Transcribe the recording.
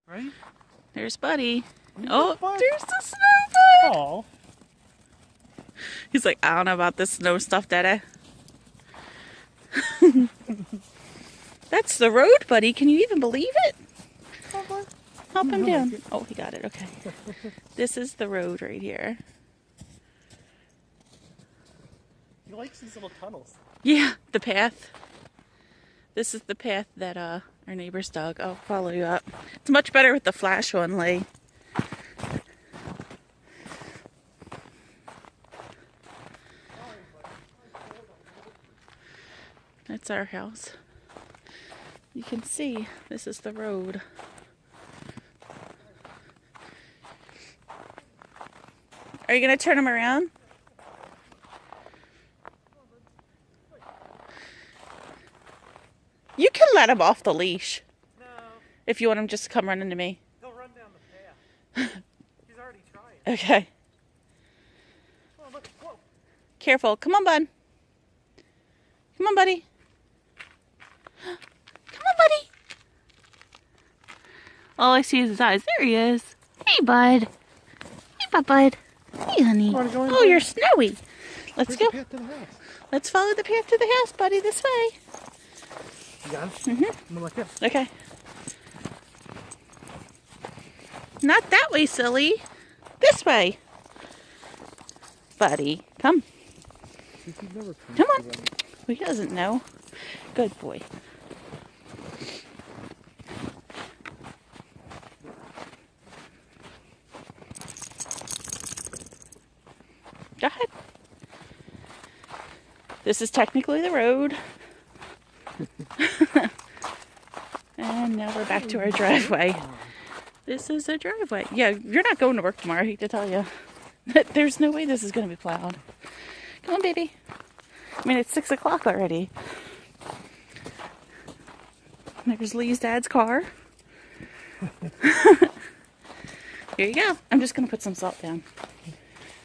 Right? There's Buddy. Oh, there's the snowbird. Oh. He's like, I don't know about this snow stuff, Daddy. That's the road, Buddy. Can you even believe it? Help him down. Oh, he got it. Okay. This is the road right here. He likes these little tunnels. Yeah, the path. This is the path that our neighbors dug. I'll follow you up. It's much better with the flash on, Lee. That's our house. You can see this is the road. Are you going to turn him around? You can let him off the leash. No. If you want him just to come running to me. He'll run down the path. He's already trying. Okay. Oh, look. Whoa. Careful. Come on, bud. Come on, buddy. Come on, buddy. All I see is his eyes. There he is. Hey, bud. Hey, bud. Hey, honey. Oh, you're snowy. Let's go. The path to the house. Let's follow the path to the house, buddy. This way. You got it? Mm-hmm. I'm gonna look up. Okay. Not that way, silly. This way. Buddy, come. Come on. Well, he doesn't know. Good boy. Go ahead. This is technically the road. And now we're back to our driveway. This is a driveway. Yeah, you're not going to work tomorrow, I hate to tell you. There's no way this is going to be plowed. Come on, baby. I mean, it's 6 o'clock already. There's Lee's dad's car. Here you go. I'm just going to put some salt down.